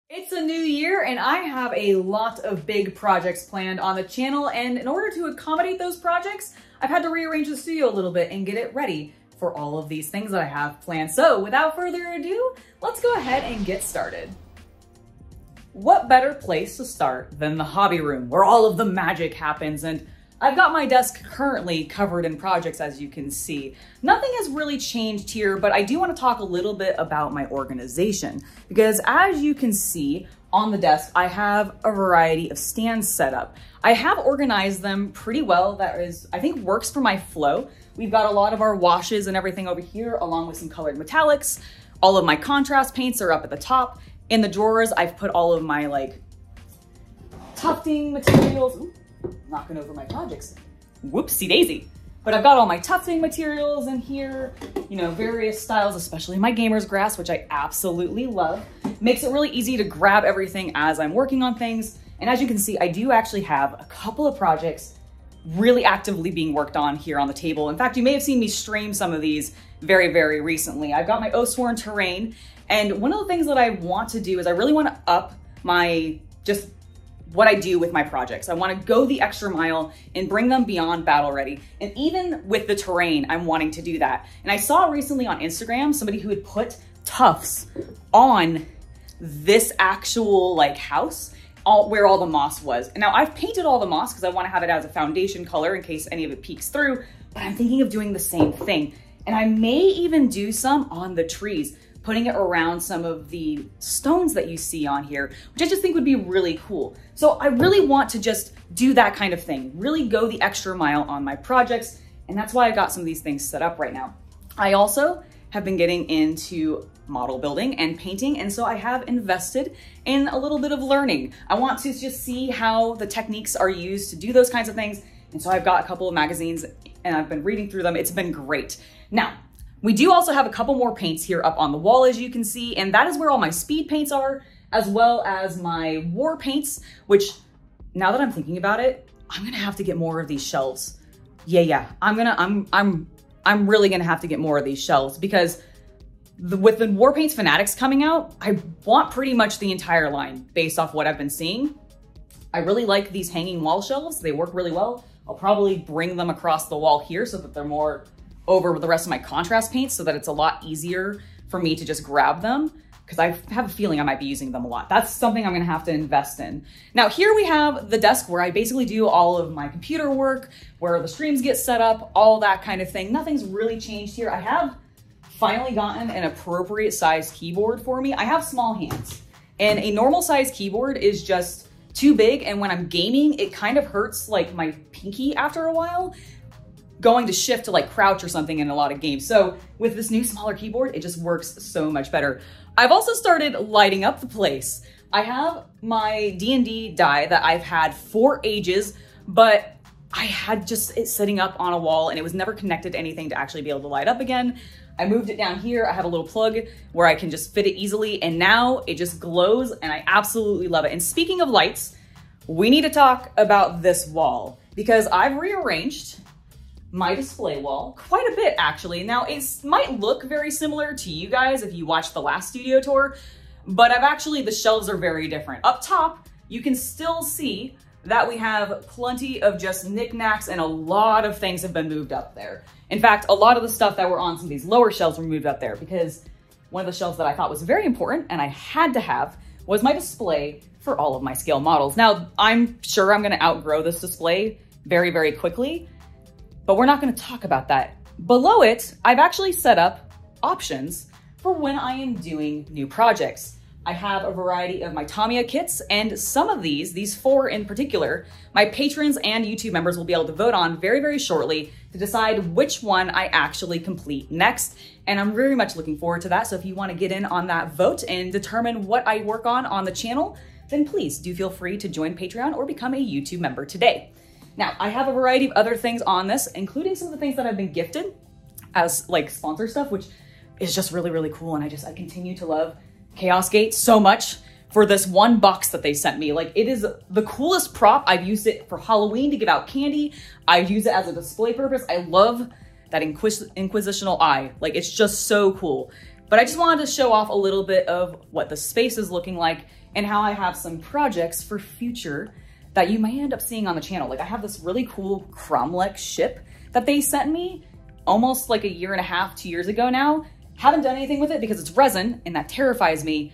It's a new year and I have a lot of big projects planned on the channel, and in order to accommodate those projects, I've had to rearrange the studio a little bit and get it ready for all of these things that I have planned. So without further ado, let's go ahead and get started. What better place to start than the hobby room where all of the magic happens? And I've got my desk currently covered in projects, as you can see. Nothing has really changed here, but I do want to talk a little bit about my organization, because as you can see on the desk, I have a variety of stands set up. I have organized them pretty well. That is, I think, works for my flow. We've got a lot of our washes and everything over here, along with some colored metallics. All of my contrast paints are up at the top. In the drawers, I've put all of my tufting materials. Ooh, knocking over my projects. Whoopsie daisy. But I've got all my tufting materials in here, various styles, especially my gamer's grass, which I absolutely love. Makes it really easy to grab everything as I'm working on things. And as you can see, I do actually have a couple of projects really actively being worked on here on the table. In fact, you may have seen me stream some of these very, very recently. I've got my Oathsworn terrain. And one of the things that I want to do is I really want to up what I do with my projects. I want to go the extra mile and bring them beyond battle ready. And even with the terrain, I'm wanting to do that. And I saw recently on Instagram, somebody who had put tufts on this actual house where all the moss was. And now I've painted all the moss because I want to have it as a foundation color in case any of it peeks through, but I'm thinking of doing the same thing. And I may even do some on the trees, putting it around some of the stones that you see on here, which I just think would be really cool. So I really want to just do that kind of thing, really go the extra mile on my projects. And that's why I got some of these things set up right now. I also have been getting into model building and painting. And so I have invested in a little bit of learning. I want to just see how the techniques are used to do those kinds of things. And so I've got a couple of magazines and I've been reading through them. It's been great. Now, we do also have a couple more paints here up on the wall, as you can see, and that is where all my speed paints are, as well as my war paints, which now that I'm thinking about it, I'm gonna have to get more of these shelves. Yeah, I'm really gonna have to get more of these shelves because with the War Paints Fanatics coming out, I want pretty much the entire line based off what I've been seeing. I really like these hanging wall shelves. They work really well. I'll probably bring them across the wall here so that they're more over the rest of my contrast paints so that it's a lot easier for me to just grab them, because I have a feeling I might be using them a lot. That's something I'm gonna have to invest in. Now here we have the desk where I basically do all of my computer work, where the streams get set up, all that kind of thing. Nothing's really changed here. I have finally gotten an appropriate size keyboard for me. I have small hands and a normal size keyboard is just too big. And when I'm gaming, it kind of hurts my pinky after a while, going to shift to crouch or something in a lot of games. So with this new smaller keyboard, it just works so much better. I've also started lighting up the place. I have my D&D die that I've had for ages, but I had just it sitting up on a wall and it was never connected to anything to actually be able to light up again. I moved it down here. I have a little plug where I can just fit it easily. And now it just glows and I absolutely love it. And speaking of lights, we need to talk about this wall because I've rearranged my display wall quite a bit, actually. Now, it might look very similar to you guys if you watched the last studio tour, but the shelves are very different. Up top, you can still see that we have plenty of just knickknacks and a lot of things have been moved up there. In fact, a lot of the stuff that were on some of these lower shelves were moved up there because one of the shelves that I thought was very important and I had to have was my display for all of my scale models. Now, I'm sure I'm gonna outgrow this display very, very quickly, but we're not gonna talk about that. Below it, I've actually set up options for when I am doing new projects. I have a variety of my Tamiya kits, and some of these 4 in particular, my patrons and YouTube members will be able to vote on very, very shortly to decide which one I actually complete next. And I'm very much looking forward to that. So if you wanna get in on that vote and determine what I work on the channel, then please do feel free to join Patreon or become a YouTube member today. Now, I have a variety of other things on this, including some of the things that I've been gifted as sponsor stuff, which is just really, really cool. And I continue to love Chaos Gate so much for this one box that they sent me. It is the coolest prop. I've used it for Halloween to give out candy. I've used it as a display purpose. I love that inquisitional eye. It's just so cool. But I just wanted to show off a little bit of what the space is looking like and how I have some projects for future that you may end up seeing on the channel. Like I have this really cool Cromlech ship that they sent me almost like a year and a half, 2 years ago now. Haven't done anything with it because it's resin and that terrifies me.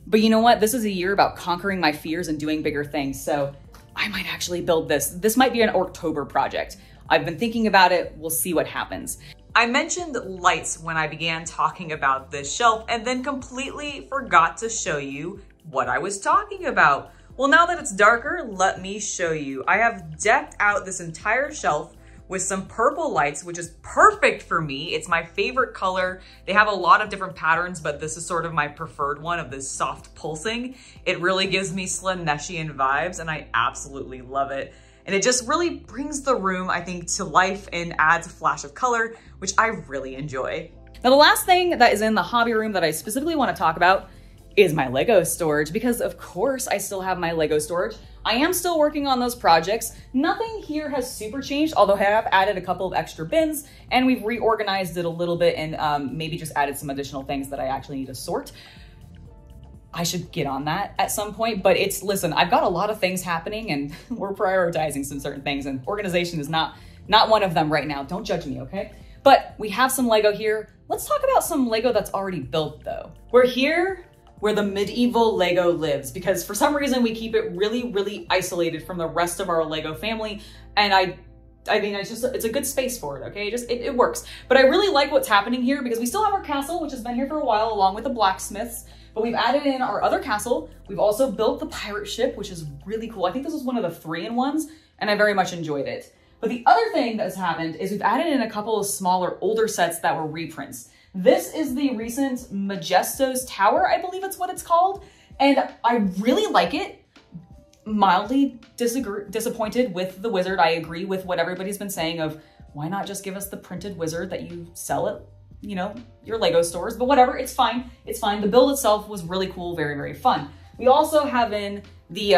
But you know what? This is a year about conquering my fears and doing bigger things. So I might actually build this. This might be an October project. I've been thinking about it. We'll see what happens. I mentioned lights when I began talking about this shelf and then completely forgot to show you what I was talking about. Well, now that it's darker, let me show you. I have decked out this entire shelf with some purple lights, which is perfect for me. It's my favorite color. They have a lot of different patterns, but this is sort of my preferred one of this soft pulsing. It really gives me Slaneshian vibes and I absolutely love it. And it just really brings the room, I think, to life and adds a flash of color, which I really enjoy. Now, the last thing that is in the hobby room that I specifically want to talk about is my Lego storage, because of course I still have my Lego storage. I am still working on those projects. Nothing here has super changed, although I have added a couple of extra bins and we've reorganized it a little bit and maybe just added some additional things that I actually need to sort. I should get on that at some point, but listen, I've got a lot of things happening and we're prioritizing some certain things and organization is not one of them right now. Don't judge me, okay? But we have some Lego here. Let's talk about some Lego that's already built though. We're here where the medieval Lego lives, because for some reason we keep it really, really isolated from the rest of our Lego family. And I mean, it's a good space for it, okay? It works. But I really like what's happening here because we still have our castle, which has been here for a while, along with the blacksmiths, but we've added in our other castle. We've also built the pirate ship, which is really cool. I think this was one of the 3-in-1s, and I very much enjoyed it. But the other thing that has happened is we've added in a couple of smaller, older sets that were reprints. This is the recent Majesto's Tower, I believe it's what it's called. And I really like it. Mildly disappointed with the wizard. I agree with what everybody's been saying of why not just give us the printed wizard that you sell at, you know, your Lego stores, but whatever, it's fine. It's fine. The build itself was really cool, very, very fun. We also have in the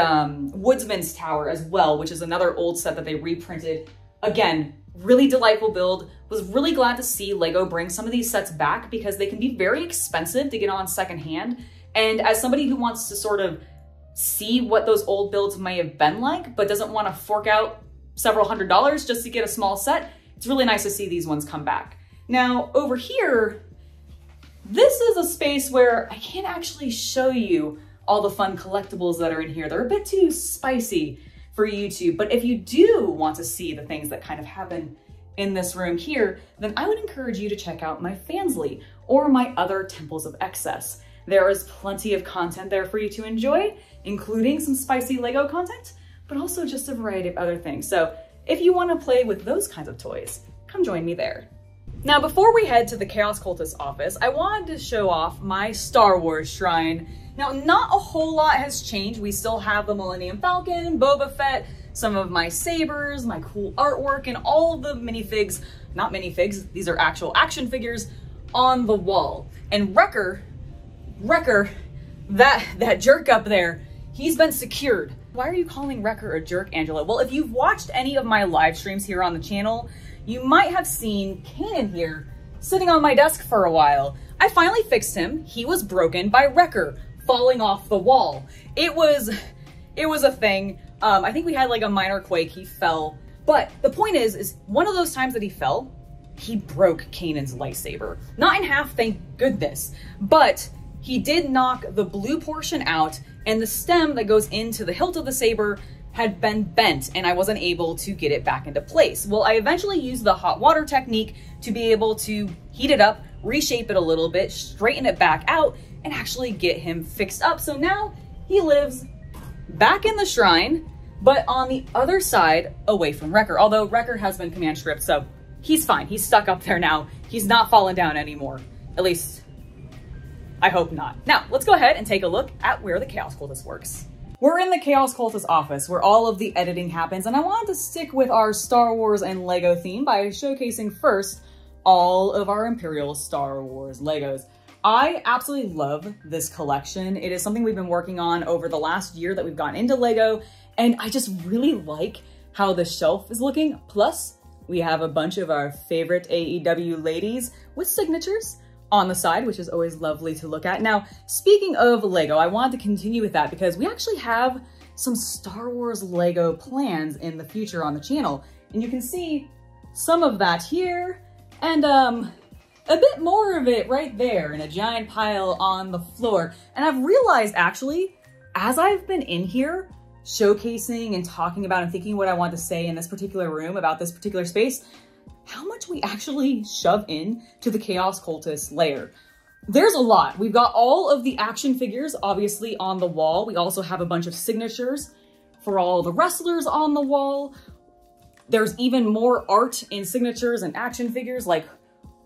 Woodsman's Tower as well, which is another old set that they reprinted. Again, really delightful build. Was really glad to see Lego bring some of these sets back because they can be very expensive to get on secondhand. And as somebody who wants to sort of see what those old builds may have been like, but doesn't want to fork out several $100s just to get a small set, it's really nice to see these ones come back. Now over here, this is a space where I can't actually show you all the fun collectibles that are in here. They're a bit too spicy for YouTube, but if you do want to see the things that kind of happen in this room here, then I would encourage you to check out my Fansly or my other Temples of Excess. There is plenty of content there for you to enjoy, including some spicy Lego content, but also just a variety of other things. So if you want to play with those kinds of toys, come join me there. Now, before we head to the Chaos Cultist office, I wanted to show off my Star Wars shrine. Now, not a whole lot has changed. We still have the Millennium Falcon, Boba Fett, some of my sabers, my cool artwork, and all the minifigs, not minifigs, these are actual action figures on the wall. And Wrecker, that jerk up there, he's been secured. Why are you calling Wrecker a jerk, Angela? Well, if you've watched any of my live streams here on the channel, you might have seen Kanan here sitting on my desk for a while. I finally fixed him. He was broken by Wrecker falling off the wall. It was a thing. I think we had like a minor quake, he fell. But the point is one of those times that he fell, he broke Kanan's lightsaber. Not in half, thank goodness, but he did knock the blue portion out and the stem that goes into the hilt of the saber had been bent and I wasn't able to get it back into place. Well, I eventually used the hot water technique to be able to heat it up, reshape it a little bit, straighten it back out, and actually get him fixed up. So now he lives back in the shrine, but on the other side away from Wrecker, although Wrecker has been command stripped, so he's fine. He's stuck up there now. He's not falling down anymore. At least, I hope not. Now, let's go ahead and take a look at where the Chaos Cultist works. We're in the Chaos Cultist office where all of the editing happens, and I wanted to stick with our Star Wars and Lego theme by showcasing first all of our Imperial Star Wars Legos. I absolutely love this collection. It is something we've been working on over the last year that we've gotten into Lego, and I just really like how the shelf is looking. Plus, we have a bunch of our favorite AEW ladies with signatures on the side, which is always lovely to look at. Now, speaking of Lego, I wanted to continue with that because we actually have some Star Wars Lego plans in the future on the channel. And you can see some of that here and a bit more of it right there in a giant pile on the floor. And I've realized actually, as I've been in here showcasing and talking about and thinking what I want to say in this particular room about this particular space, how much we actually shove in to the Chaos Cultist layer. There's a lot. We've got all of the action figures, obviously, on the wall. We also have a bunch of signatures for all the wrestlers on the wall. There's even more art in signatures and action figures, like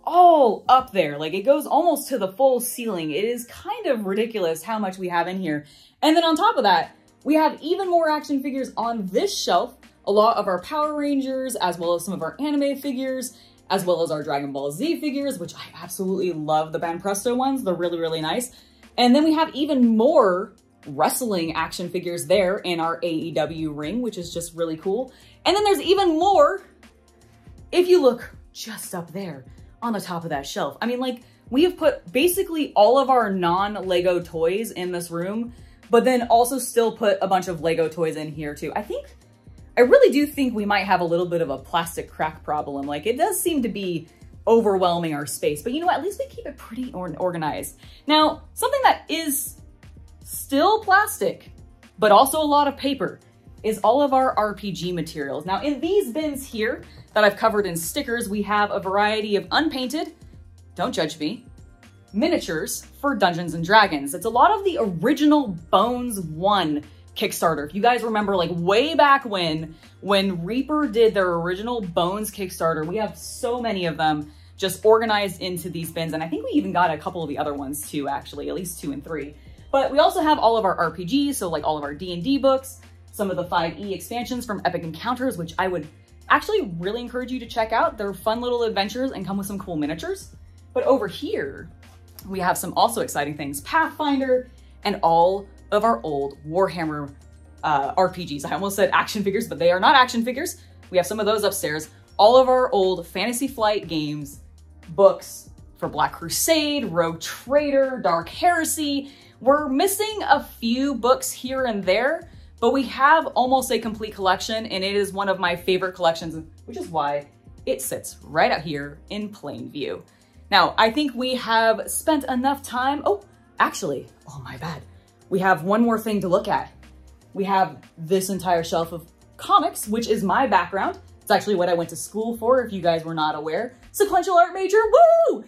all up there. Like it goes almost to the full ceiling. It is kind of ridiculous how much we have in here. And then on top of that, we have even more action figures on this shelf. A lot of our Power Rangers, as well as some of our anime figures, as well as our Dragon Ball Z figures, which I absolutely love the Banpresto ones. They're really, really nice. And then we have even more wrestling action figures there in our AEW ring, which is just really cool. And then there's even more if you look just up there on the top of that shelf. I mean, like, we have put basically all of our non-Lego toys in this room, but then also still put a bunch of Lego toys in here too. I really do think we might have a little bit of a plastic crack problem. Like it does seem to be overwhelming our space, but you know what? At least we keep it pretty organized. Now, something that is still plastic, but also a lot of paper is all of our RPG materials. Now in these bins here that I've covered in stickers, we have a variety of unpainted, don't judge me, miniatures for Dungeons and Dragons. It's a lot of the original Bones 1 Kickstarter. If you guys remember, like way back when Reaper did their original Bones Kickstarter, we have so many of them just organized into these bins. And I think we even got a couple of the other ones too, actually, at least 2 and 3. But we also have all of our RPGs, so like all of our D&D books, some of the 5e expansions from Epic Encounters, which I would actually really encourage you to check out. They're fun little adventures and come with some cool miniatures. But over here, we have some also exciting things, Pathfinder and all of our old Warhammer RPGs. I almost said action figures, but they are not action figures. We have some of those upstairs. All of our old Fantasy Flight games, books for Black Crusade, Rogue Trader, Dark Heresy. We're missing a few books here and there, but we have almost a complete collection, and it is one of my favorite collections, which is why it sits right out here in plain view. Now, I think we have spent enough time. Oh, actually, oh my bad. We have one more thing to look at. We have this entire shelf of comics, which is my background. It's actually what I went to school for, if you guys were not aware. Sequential art major, woo!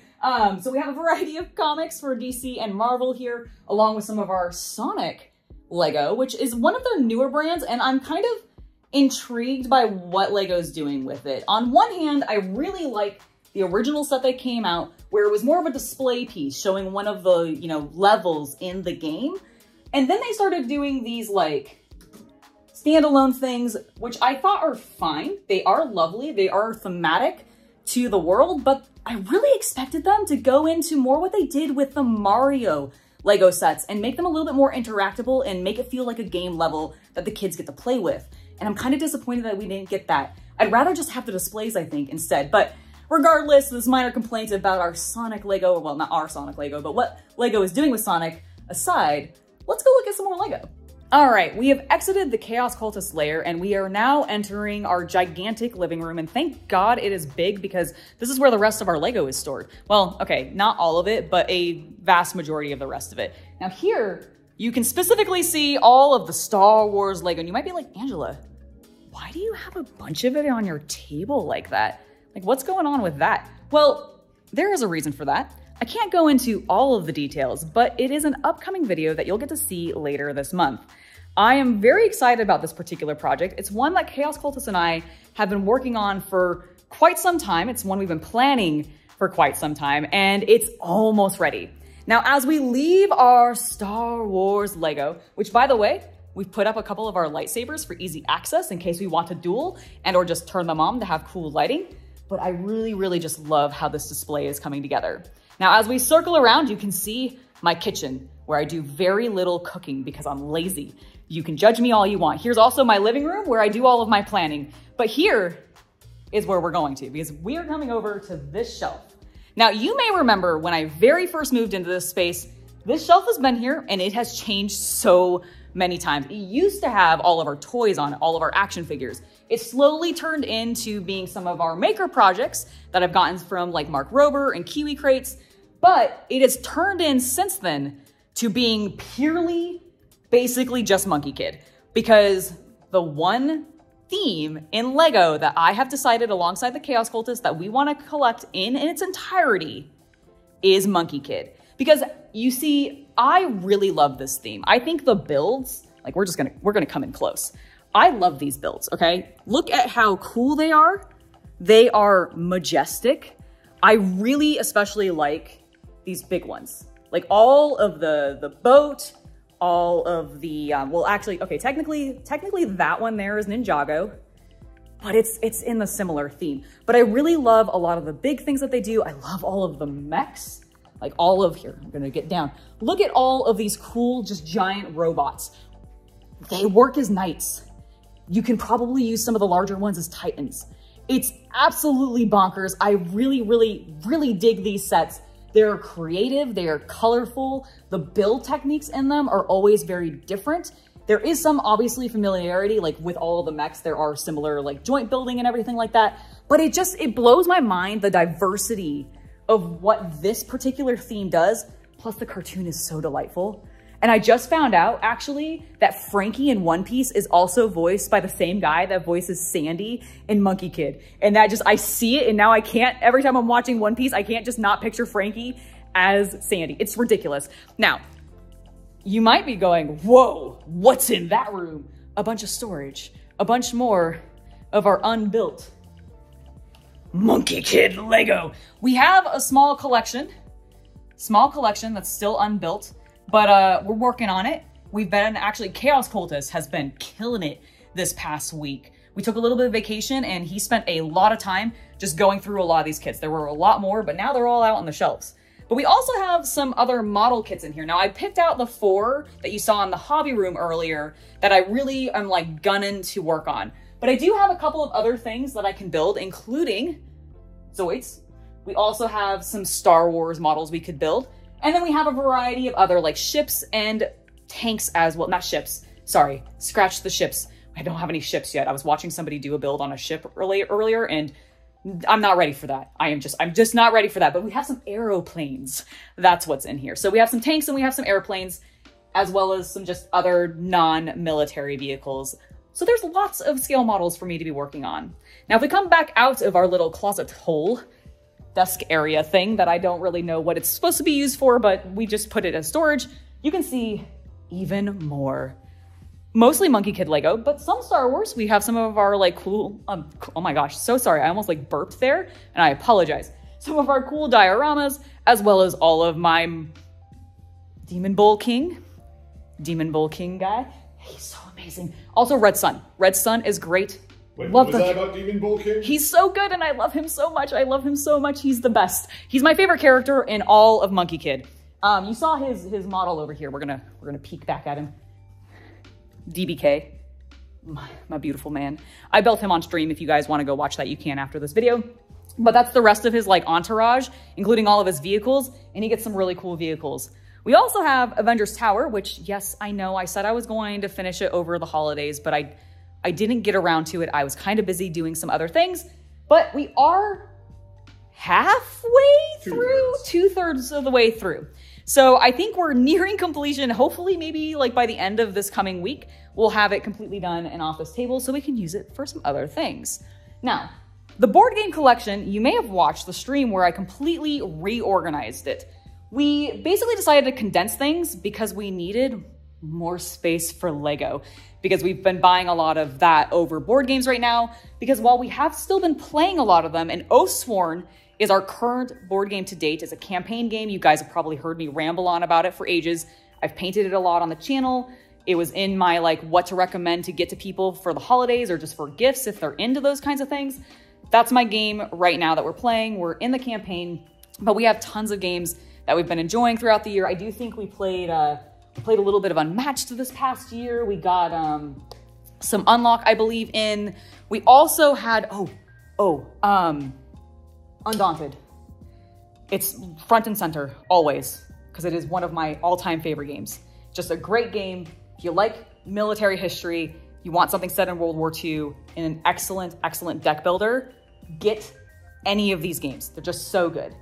So we have a variety of comics for DC and Marvel here, along with some of our Sonic Lego, which is one of their newer brands, and I'm kind of intrigued by what Lego's doing with it. On one hand, I really like the original set that came out, where it was more of a display piece showing one of the, levels in the game. And then they started doing these like standalone things, which I thought are fine. They are lovely. They are thematic to the world, but I really expected them to go into more what they did with the Mario Lego sets and make them a little bit more interactable and make it feel like a game level that the kids get to play with. And I'm kind of disappointed that we didn't get that. I'd rather just have the displays, I think, instead. But regardless, this minor complaint about our Sonic Lego, well, not our Sonic Lego, but what Lego is doing with Sonic aside, let's go look at some more Lego. All right, we have exited the Chaos Cultist layer and we are now entering our gigantic living room. And thank God it is big because this is where the rest of our Lego is stored. Well, okay, not all of it, but a vast majority of the rest of it. Now here, you can specifically see all of the Star Wars Lego. And you might be like, Angela, why do you have a bunch of it on your table like that? Like, what's going on with that? Well, there is a reason for that. I can't go into all of the details, but it is an upcoming video that you'll get to see later this month. I am very excited about this particular project. It's one that Chaos Cultist and I have been working on for quite some time. It's one we've been planning for quite some time, and it's almost ready. Now, as we leave our Star Wars Lego, which by the way, we've put up a couple of our lightsabers for easy access in case we want to duel and or just turn them on to have cool lighting. But I really, really just love how this display is coming together. Now, as we circle around, you can see my kitchen where I do very little cooking because I'm lazy. You can judge me all you want. Here's also my living room where I do all of my planning. But here is where we're going to because we are coming over to this shelf. Now, you may remember when I very first moved into this space, this shelf has been here and it has changed so many times. It used to have all of our toys on it, all of our action figures. It slowly turned into being some of our maker projects that I've gotten from like Mark Rober and Kiwi crates, but it has turned in since then to being purely, basically just Monkey Kid, because the one theme in Lego that I have decided alongside the Chaos Cultist that we want to collect in its entirety is Monkey Kid. Because you see, I really love this theme. I think the builds, like we're gonna come in close. I love these builds, okay? Look at how cool they are. They are majestic. I really especially like these big ones. Like all of the boat, all of the, well actually, okay, technically that one there is Ninjago, but it's in the similar theme. But I really love a lot of the big things that they do. I love all of the mechs. Like all of here, I'm gonna get down. Look at all of these cool, just giant robots. They work as knights. You can probably use some of the larger ones as titans. It's absolutely bonkers. I really, really, really dig these sets. They're creative, they are colorful. The build techniques in them are always very different. There is some obviously familiarity, like with all of the mechs, there are similar like joint building and everything like that. But it blows my mind, the diversity of what this particular theme does, plus the cartoon is so delightful. And I just found out actually that Frankie in One Piece is also voiced by the same guy that voices Sandy in Monkey Kid. And that just, I see it and now I can't, every time I'm watching One Piece, I can't just not picture Frankie as Sandy. It's ridiculous. Now, you might be going, whoa, what's in that room? A bunch of storage, a bunch more of our unbuilt Monkey Kid Lego. We have a small collection that's still unbuilt, but we're working on it. We've been, actually Chaos Cultist has been killing it this past week. We took a little bit of vacation and he spent a lot of time just going through a lot of these kits. There were a lot more, but now they're all out on the shelves. But we also have some other model kits in here. Now I picked out the 4 that you saw in the hobby room earlier that I really am like gunning to work on. But I do have a couple of other things that I can build, including Zoids. We also have some Star Wars models we could build. And then we have a variety of other like ships and tanks as well. Not ships, sorry, scratch the ships. I don't have any ships yet. I was watching somebody do a build on a ship earlier and I'm not ready for that. I'm just not ready for that. But we have some aeroplanes. That's what's in here. So we have some tanks and we have some airplanes, as well as some just other non-military vehicles. So there's lots of scale models for me to be working on. Now, if we come back out of our little closet hole, desk area thing that I don't really know what it's supposed to be used for, but we just put it as storage, you can see even more. Mostly Monkey Kid Lego, but some Star Wars. We have some of our like cool, oh my gosh, so sorry. I almost like burped there and I apologize. Some of our cool dioramas, as well as all of my Demon Bull King guy. He's so amazing. Also Red Sun. Red Sun is great. Wait, what was that about Demon Bull King? He's so good and I love him so much. I love him so much. He's the best. He's my favorite character in all of Monkey Kid. You saw his model over here. We're gonna peek back at him. DBK, my beautiful man. I built him on stream. If you guys want to go watch that, you can after this video. But that's the rest of his like entourage, including all of his vehicles, and he gets some really cool vehicles. We also have Avengers Tower, which, yes, I know I said I was going to finish it over the holidays, but I didn't get around to it. I was kind of busy doing some other things, but we are halfway through, 2/3 of the way through. So I think we're nearing completion. Hopefully maybe like by the end of this coming week, we'll have it completely done and off this table so we can use it for some other things. Now, the board game collection, you may have watched the stream where I completely reorganized it. We basically decided to condense things because we needed more space for Lego, because we've been buying a lot of that over board games right now, because while we have still been playing a lot of them, and Oathsworn is our current board game to date. It's a campaign game. You guys have probably heard me ramble on about it for ages. I've painted it a lot on the channel. It was in my like what to recommend to get to people for the holidays or just for gifts if they're into those kinds of things. That's my game right now that we're playing. We're in the campaign, but we have tons of games that we've been enjoying throughout the year. I do think we played a little bit of Unmatched this past year. We got some Unlock, I believe, in. We also had, Undaunted. it's front and center always, because it is one of my all-time favorite games. Just a great game. If you like military history, you want something set in World War II, and an excellent, excellent deck builder, get any of these games. They're just so good.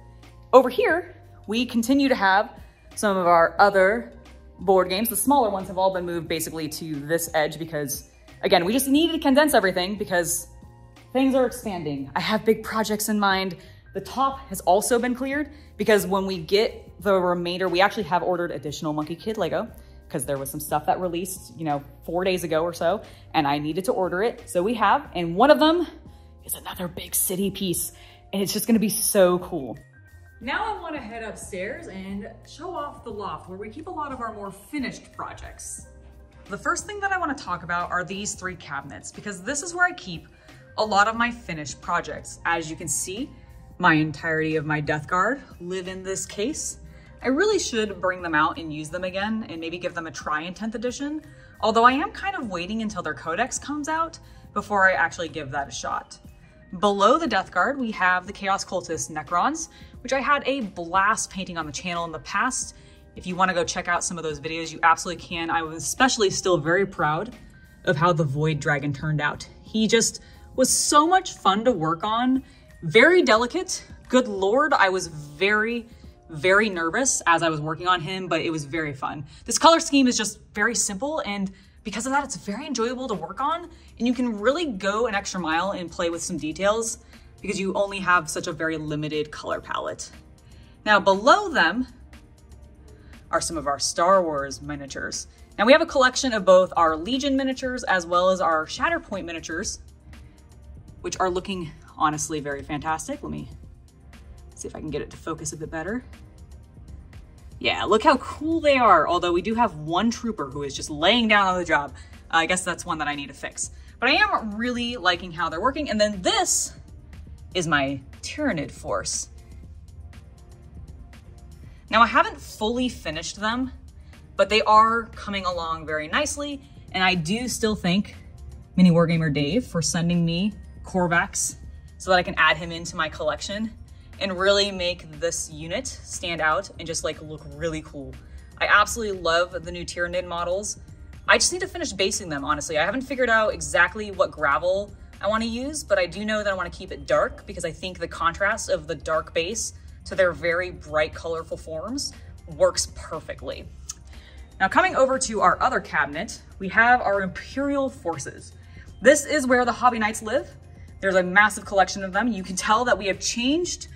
Over here, we continue to have some of our other board games. The smaller ones have all been moved basically to this edge because, again, we just needed to condense everything because things are expanding. I have big projects in mind. The top has also been cleared because when we get the remainder, we actually have ordered additional Monkey Kid Lego because there was some stuff that released, 4 days ago or so, and I needed to order it. So we have, and one of them is another big city piece, and it's just gonna be so cool. Now I wanna head upstairs and show off the loft where we keep a lot of our more finished projects. The first thing that I wanna talk about are these 3 cabinets because this is where I keep a lot of my finished projects. As you can see, my entirety of my Death Guard live in this case. I really should bring them out and use them again and maybe give them a try in 10th edition, although I am kind of waiting until their codex comes out before I actually give that a shot. Below the Death Guard, we have the Chaos Cultist Necrons, which I had a blast painting on the channel in the past. If you want to go check out some of those videos, you absolutely can. I was especially still very proud of how the Void Dragon turned out. He just was so much fun to work on, very delicate. Good Lord, I was very nervous as I was working on him, but it was very fun. This color scheme is just very simple, and because of that, it's very enjoyable to work on, and you can really go an extra mile and play with some details because you only have such a very limited color palette. Now below them are some of our Star Wars miniatures. Now we have a collection of both our Legion miniatures as well as our Shatterpoint miniatures, which are looking honestly very fantastic. Let me see if I can get it to focus a bit better. Yeah, look how cool they are. Although we do have one trooper who is just laying down on the job. I guess that's one that I need to fix. But I am really liking how they're working. And then this is my Tyranid Force. Now I haven't fully finished them, but they are coming along very nicely. And I do still thank Mini Wargamer Dave for sending me Korvax so that I can add him into my collection and really make this unit stand out and just like look really cool. I absolutely love the new Tyranid models. I just need to finish basing them, honestly. I haven't figured out exactly what gravel I want to use, but I do know that I want to keep it dark because I think the contrast of the dark base to their very bright, colorful forms works perfectly. Now coming over to our other cabinet, we have our Imperial Forces. This is where the Hobby Knights live. There's a massive collection of them. You can tell that we have changed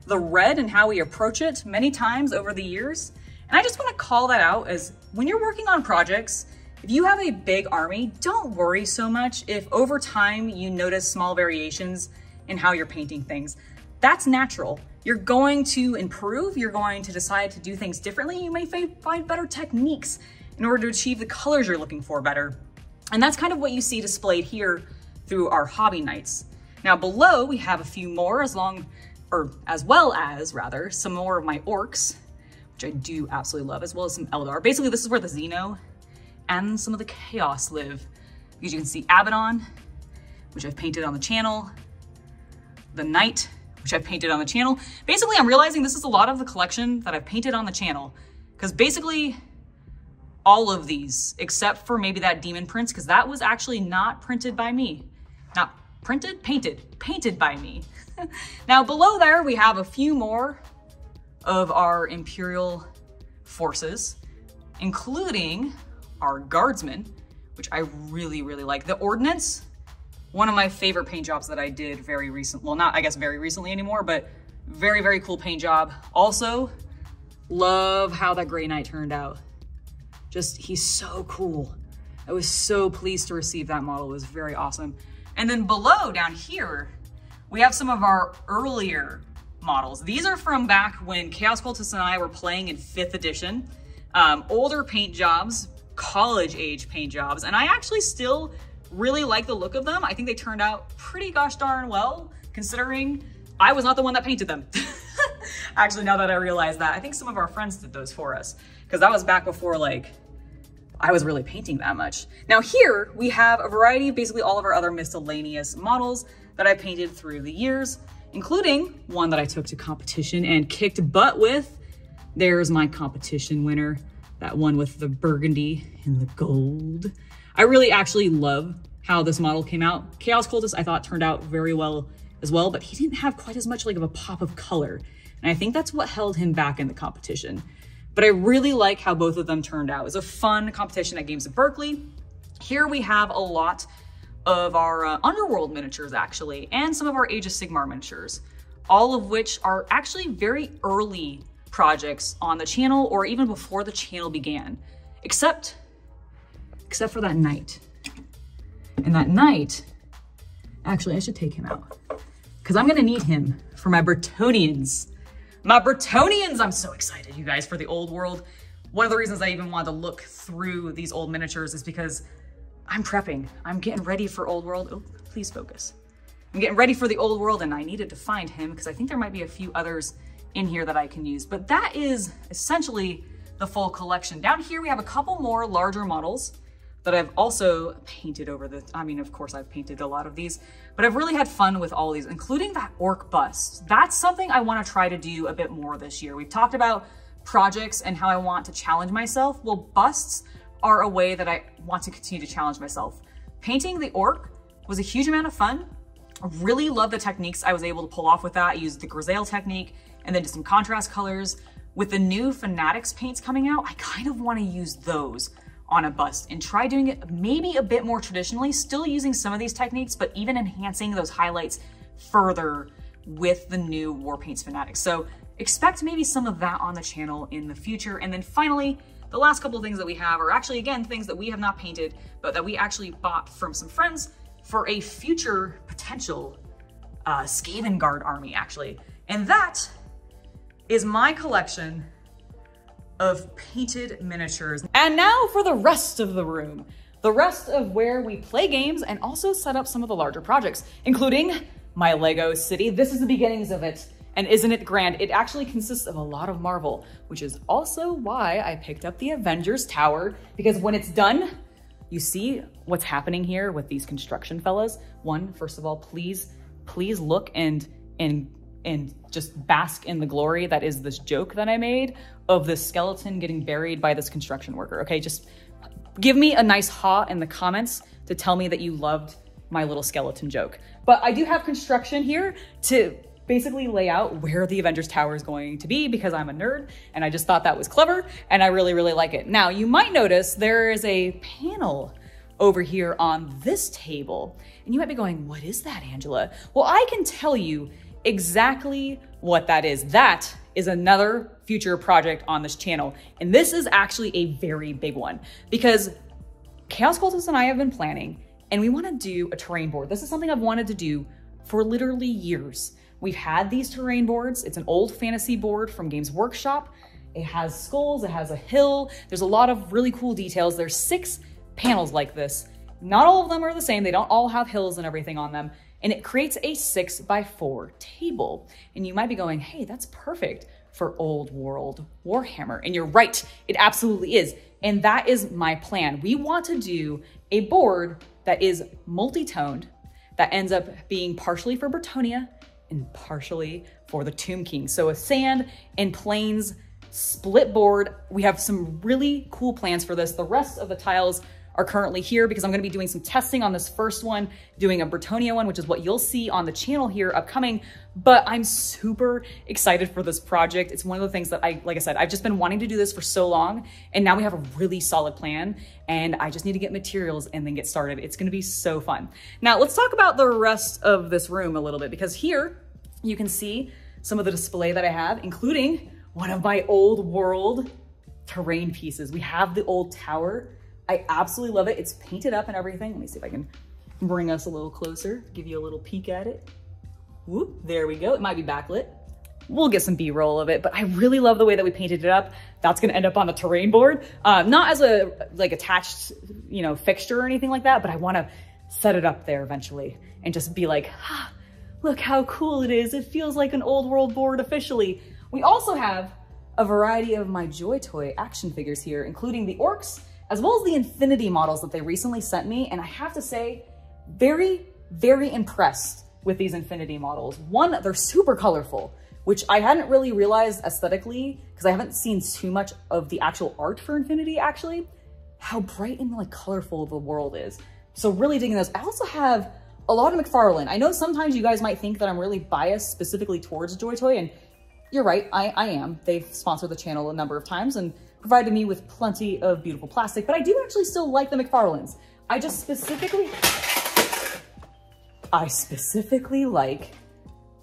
the red and how we approach it many times over the years. And I just want to call that out as when you're working on projects, if you have a big army, don't worry so much if over time you notice small variations in how you're painting things. That's natural. You're going to improve, you're going to decide to do things differently. You may find better techniques in order to achieve the colors you're looking for better. And that's kind of what you see displayed here through our Hobby Knights. Now below we have a few more as well as some more of my orcs, which I do absolutely love, as well as some Eldar. Basically, this is where the Xeno and some of the Chaos live. Because you can see Abaddon, which I've painted on the channel, the Knight, which I've painted on the channel. Basically, I'm realizing this is a lot of the collection that I've painted on the channel, because basically all of these, except for maybe that Demon Prince, because that was actually not printed by me. Not printed, painted by me. Now below there, we have a few more of our Imperial Forces, including our Guardsmen, which I really like. The Ordnance, one of my favorite paint jobs that I did very recently. Well, not I guess very recently anymore, but very cool paint job. Also, love how that Grey Knight turned out. Just, he's so cool. I was so pleased to receive that model. It was very awesome. And then below, down here, we have some of our earlier models. These are from back when Chaos Cultist and I were playing in 5th edition. Older paint jobs, college age paint jobs, and I actually still really like the look of them. I think they turned out pretty gosh darn well, considering I was not the one that painted them. Actually, now that I realize that, I think some of our friends did those for us, because that was back before like I was really painting that much. Now here we have a variety of basically all of our other miscellaneous models that I painted through the years. including one that I took to competition and kicked butt with. There's my competition winner, that one with the burgundy and the gold. I really actually love how this model came out. Chaos Cultist, I thought, turned out very well as well, but he didn't have quite as much like of a pop of color. And I think that's what held him back in the competition. But I really like how both of them turned out. It was a fun competition at Games of Berkeley. Here we have a lot of our Underworld miniatures actually, and some of our Age of Sigmar miniatures, all of which are actually very early projects on the channel or even before the channel began, except for that knight. And that knight, actually I should take him out because I'm gonna need him for my Bretonnians. My Bretonnians, I'm so excited, you guys, for the old world. One of the reasons I even wanted to look through these old miniatures is because I'm prepping. I'm getting ready for old world. Oh, please focus. I'm getting ready for the old world and I needed to find him because I think there might be a few others in here that I can use. But that is essentially the full collection. Down here we have a couple more larger models that I've also painted over the, I mean, of course I've painted a lot of these, but I've really had fun with all these, including that orc bust. That's something I want to try to do a bit more this year. We've talked about projects and how I want to challenge myself. Well, busts are a way that I want to continue to challenge myself. Painting the orc was a huge amount of fun. I really love the techniques I was able to pull off with that. I used the grisaille technique and then just some contrast colors. With the new Fanatics paints coming out, I kind of want to use those on a bust and try doing it maybe a bit more traditionally, still using some of these techniques, but even enhancing those highlights further with the new War Paints Fanatics. So expect maybe some of that on the channel in the future. And then finally, the last couple of things that we have are actually, again, things that we have not painted, but that we actually bought from some friends for a future potential Skaven Guard army, actually. And that is my collection of painted miniatures. And now for the rest of the room. The rest of where we play games and also set up some of the larger projects, including my Lego city. This is the beginnings of it. And isn't it grand? It actually consists of a lot of Marvel, which is also why I picked up the Avengers Tower, because when it's done, you see what's happening here with these construction fellas. One, first of all, please look and just bask in the glory that is this joke that I made of this skeleton getting buried by this construction worker. Okay, just give me a nice ha in the comments to tell me that you loved my little skeleton joke. But I do have construction here to basically lay out where the Avengers Tower is going to be because I'm a nerd and I just thought that was clever and I really, really like it. Now, you might notice there is a panel over here on this table and you might be going, what is that, Angela? Well, I can tell you exactly what that is. That is another future project on this channel. And this is actually a very big one because Chaos Cultist and I have been planning and we want to do a terrain board. This is something I've wanted to do for literally years. We've had these terrain boards. It's an old fantasy board from Games Workshop. It has skulls, it has a hill. There's a lot of really cool details. There's 6 panels like this. Not all of them are the same. They don't all have hills and everything on them. And it creates a 6x4 table. And you might be going, hey, that's perfect for old world Warhammer. And you're right, it absolutely is. And that is my plan. We want to do a board that is multi-toned, that ends up being partially for Bretonnia and partially for the Tomb King. So a sand and plains split board. We have some really cool plans for this. The rest of the tiles are currently here because I'm going to be doing some testing on this first one, doing a Bretonnia one, which is what you'll see on the channel here upcoming. But I'm super excited for this project. It's one of the things that like I said, I've just been wanting to do this for so long, and now we have a really solid plan, and I just need to get materials and then get started. It's going to be so fun. Now let's talk about the rest of this room a little bit, because here you can see some of the display that I have, including one of my old world terrain pieces. We have the old tower. I absolutely love it. It's painted up and everything. Let me see if I can bring us a little closer, give you a little peek at it. Whoop, there we go. It might be backlit. We'll get some B-roll of it, but I really love the way that we painted it up. That's gonna end up on the terrain board. Not as a attached, fixture or anything like that, but I wanna set it up there eventually and just be like, look how cool it is. It feels like an old world board officially. We also have a variety of my Joy Toy action figures here, including the orcs, as well as the Infinity models that they recently sent me. And I have to say, very, very impressed with these Infinity models. One, they're super colorful, which I hadn't really realized aesthetically because I haven't seen too much of the actual art for Infinity actually, how bright and like colorful the world is. So really digging those. I also have a lot of McFarlane. I know sometimes you guys might think that I'm really biased specifically towards Joy Toy, and you're right, I am. They've sponsored the channel a number of times and provided me with plenty of beautiful plastic, but I do actually still like the McFarlanes. I specifically like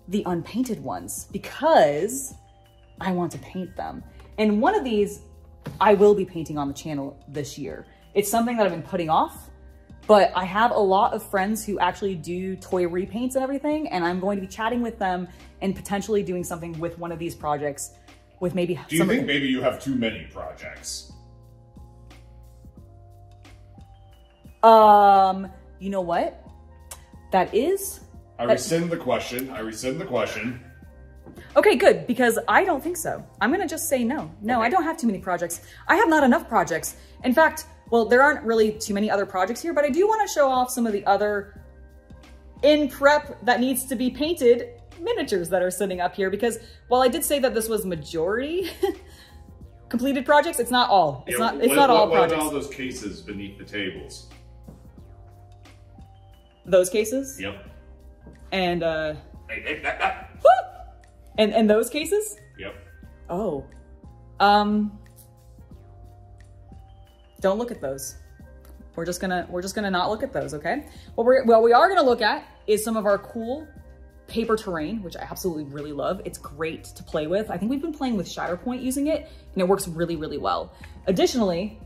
the unpainted ones because I want to paint them. And one of these I will be painting on the channel this year. It's something that I've been putting off, but I have a lot of friends who actually do toy repaints and everything, and I'm going to be chatting with them and potentially doing something with one of these projects with maybe. Do you think maybe you have too many projects? You know what? That is... I rescind the question. Okay, good, because I don't think so. I'm gonna just say no. No, okay. I don't have too many projects. I have not enough projects. In fact, well, there aren't really too many other projects here, but I do want to show off some of the other in prep that needs to be painted miniatures that are sitting up here, because while I did say that this was majority completed projects, it's not all. It's not all projects. What about all those cases beneath the tables? Those cases? Yep. And and those cases? Yep. Oh. Don't look at those. We're just gonna not look at those, okay? What we are gonna look at is some of our cool paper terrain, which I absolutely really love. It's great to play with. I think we've been playing with Shatterpoint using it, and it works really, really well. Additionally,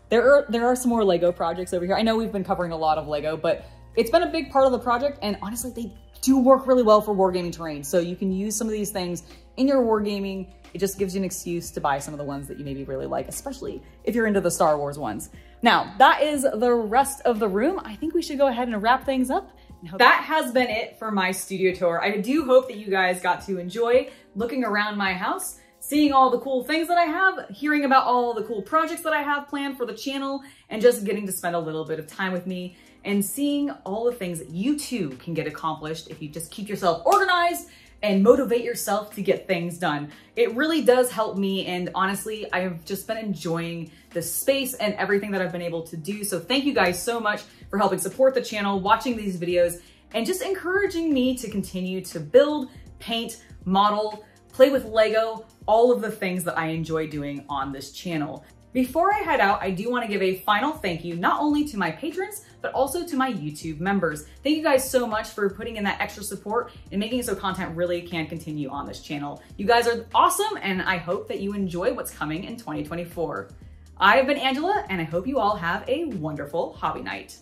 there are some more Lego projects over here. I know we've been covering a lot of Lego, but it's been a big part of the project, and honestly, they do work really well for wargaming terrain. So you can use some of these things in your wargaming. It just gives you an excuse to buy some of the ones that you maybe really like, especially if you're into the Star Wars ones. Now, that is the rest of the room. I think we should go ahead and wrap things up. That has been it for my studio tour. I do hope that you guys got to enjoy looking around my house, seeing all the cool things that I have, hearing about all the cool projects that I have planned for the channel, and just getting to spend a little bit of time with me and seeing all the things that you too can get accomplished if you just keep yourself organized and motivate yourself to get things done. It really does help me, and honestly, I've just been enjoying the space and everything that I've been able to do. So thank you guys so much for helping support the channel, watching these videos, and just encouraging me to continue to build, paint, model, play with Lego, all of the things that I enjoy doing on this channel. Before I head out, I do want to give a final thank you, not only to my patrons, but also to my YouTube members. Thank you guys so much for putting in that extra support and making it so content really can continue on this channel. You guys are awesome, and I hope that you enjoy what's coming in 2024. I've been Angela, and I hope you all have a wonderful hobby night.